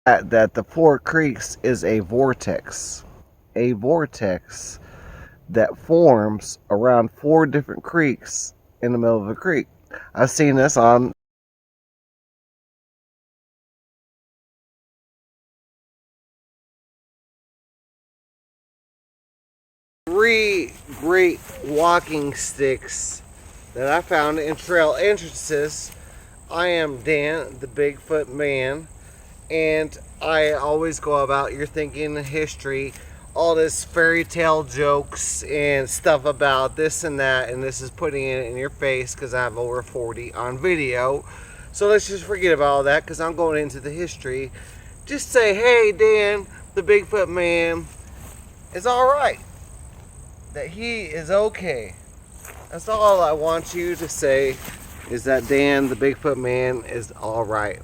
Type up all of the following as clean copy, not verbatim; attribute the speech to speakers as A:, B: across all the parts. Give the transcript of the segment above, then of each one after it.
A: that the four creeks is a vortex that forms around four different creeks in the middle of a creek. I've seen this on three great walking sticks that I found in trail entrances. I am Dan, the Bigfoot man, and I always go about your thinking and history, all this fairy tale jokes and stuff about this and that, and this is putting it in your face because I have over 40 on video. So let's just forget about all that because I'm going into the history. Just say, hey, Dan, the Bigfoot man, is alright. That he is okay. That's all I want you to say, is that Dan, the Bigfoot man, is alright.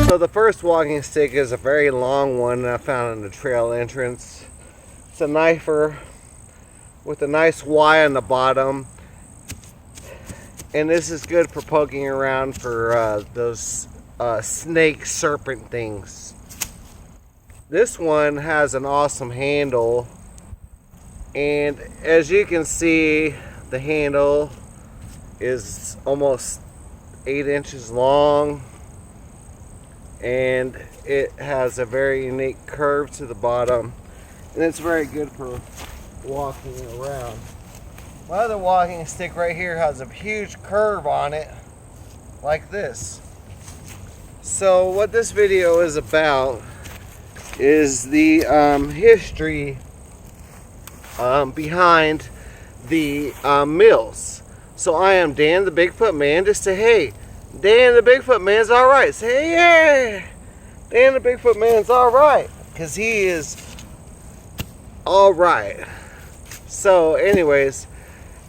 A: So the first walking stick is a very long one that I found in the trail entrance. It's a knifer with a nice Y on the bottom, and this is good for poking around for those snake serpent things. This one has an awesome handle, and as you can see, the handle is almost 8 inches long, and it has a very unique curve to the bottom, and it's very good for walking around. My other walking stick right here has a huge curve on it like this. So what this video is about is the history behind the mills. So I am Dan the Bigfoot man. Just say, hey, Dan the Bigfoot man's alright. Say, yeah, Dan the Bigfoot man's alright. Because he is alright. So anyways,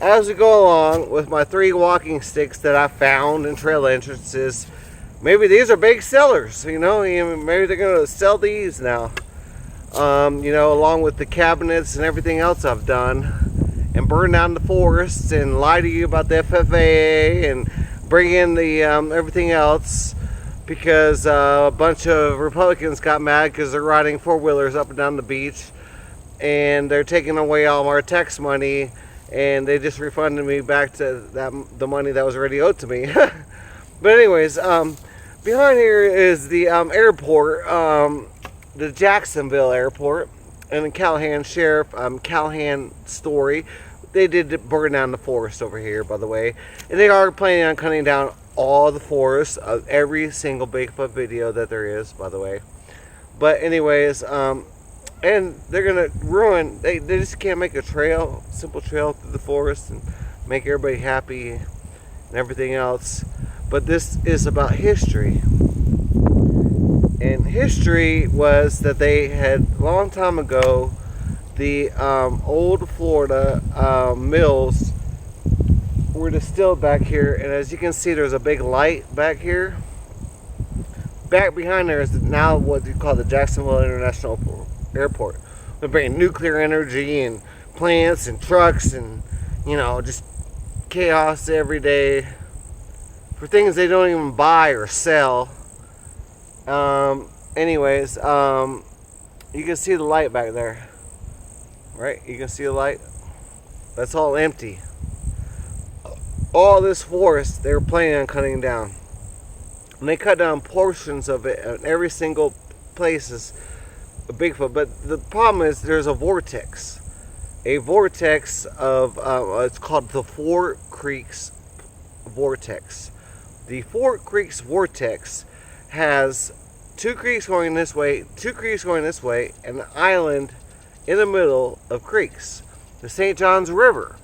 A: as we go along with my 3 walking sticks that I found in trail entrances, maybe these are big sellers, you know, maybe they're going to sell these now. You know, along with the cabinets and everything else I've done, and burn down the forests and lie to you about the FFA and bring in the everything else, because a bunch of Republicans got mad because they're riding 4-wheelers up and down the beach, and they're taking away all our tax money, and they just refunded me back to the money that was already owed to me. But anyways, behind here is the airport, the Jacksonville airport, and the Callahan Sheriff, Callahan story. They did burn down the forest over here, by the way, and they are planning on cutting down all the forests of every single Bigfoot video that there is, by the way. But anyways, and they're gonna ruin. They just can't make a trail, simple trail through the forest and make everybody happy and everything else. But this is about history. And history was that they had, a long time ago, the old Florida mills were distilled back here. And as you can see, there's a big light back here. Back behind there is now what you call the Jacksonville International Airport. They're bringing nuclear energy and plants and trucks and, you know, just chaos every day for things they don't even buy or sell. anyways, you can see the light back there, right? You can see the light. That's all empty. All this forest they were planning on cutting down, and they cut down portions of it in every single places of Bigfoot. But the problem is there's a vortex of it's called the Four Creeks vortex. The Four Creeks vortex has two creeks going this way, two creeks going this way, and an island in the middle of creeks. The St. Johns River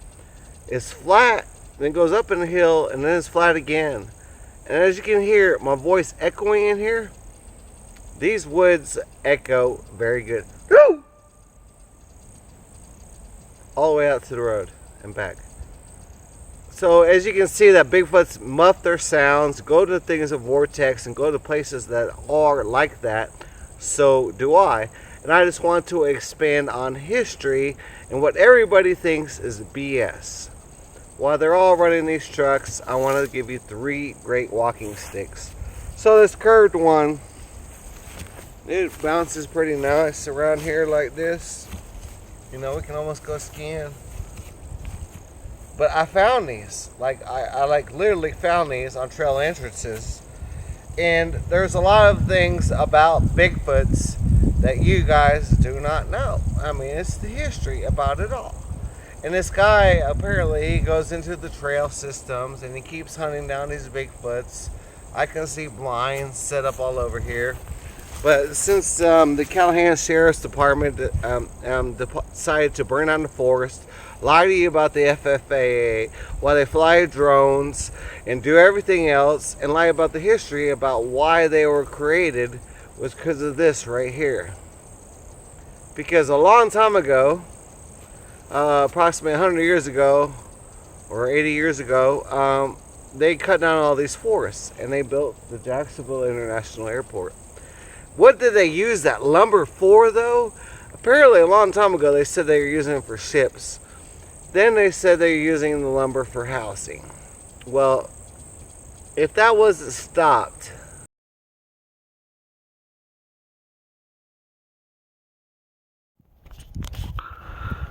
A: is flat, then goes up in the hill, and then it's flat again. And as you can hear my voice echoing in here, these woods echo very good. Woo! All the way out to the road and back. So as you can see, that Bigfoots muff their sounds, go to things of vortex, and go to places that are like that. So do I. And I just want to expand on history and what everybody thinks is BS. While they're all running these trucks, I want to give you 3 great walking sticks. So this curved one, it bounces pretty nice around here like this. You know, we can almost go skiing. But I found these. I literally found these on trail entrances. And there's a lot of things about Bigfoots that you guys do not know. I mean, it's the history about it all. And this guy, apparently, he goes into the trail systems and he keeps hunting down these Bigfoots. I can see blinds set up all over here. But since the Callahan Sheriff's Department decided to burn down the forest, lie to you about the FFAA while they fly drones and do everything else, and lie about the history about why they were created, was because of this right here. Because a long time ago, approximately 100 years ago or 80 years ago, they cut down all these forests and they built the Jacksonville International Airport. What did they use that lumber for, though? Apparently a long time ago they said they were using it for ships. Then they said they were using the lumber for housing. Well, if that wasn't stopped,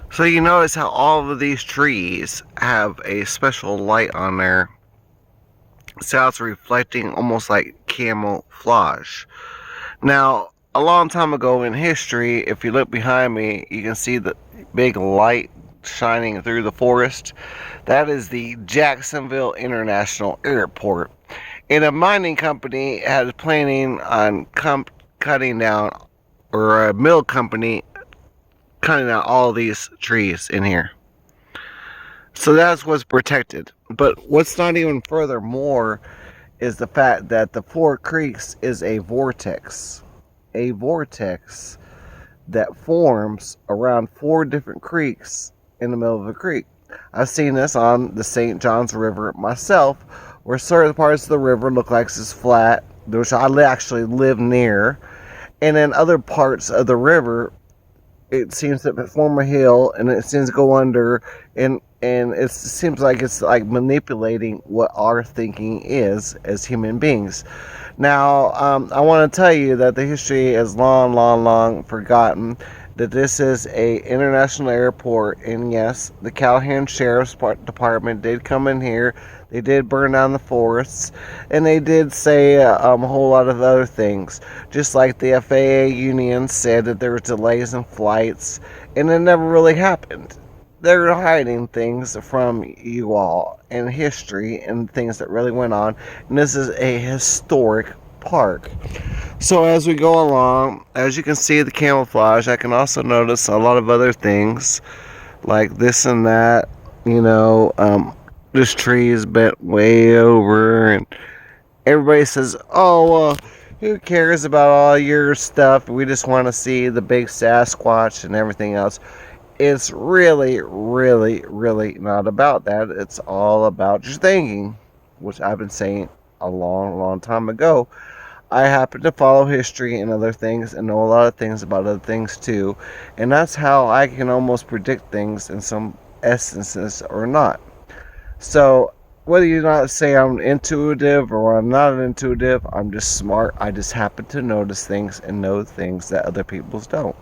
A: so you notice how all of these trees have a special light on there. So it's reflecting almost like camouflage. Now, a long time ago in history, if you look behind me, you can see the big light shining through the forest. That is the Jacksonville International Airport. And a mining company had planning on cutting down, or a mill company cutting out all these trees in here. So that's what's protected. But what's not even furthermore is the fact that the Four Creeks is a vortex. A vortex that forms around 4 different creeks in the middle of a creek. I've seen this on the St. Johns River myself, where certain parts of the river look like it's flat, which I actually live near, and then other parts of the river, it seems to form a hill, and it seems to go under, and it seems like it's like manipulating what our thinking is as human beings. Now, I want to tell you that the history is long forgotten, that this is a international airport, and yes, the Callahan Sheriff's Department did come in here. They did burn down the forests, and they did say a whole lot of other things, just like the FAA union said that there were delays in flights, and it never really happened. They're hiding things from you all in history and things that really went on, and this is a historic park. So as we go along, as you can see the camouflage, I can also notice a lot of other things like this and that. You know, this tree is bent way over, and everybody says, oh, well, who cares about all your stuff? We just want to see the big Sasquatch and everything else. It's really not about that. It's all about your thinking, which I've been saying a long time ago. I happen to follow history and other things and know a lot of things about other things too, and that's how I can almost predict things in some essences or not. So whether you not say I'm intuitive or I'm not intuitive, I'm just smart. I just happen to notice things and know things that other people don't.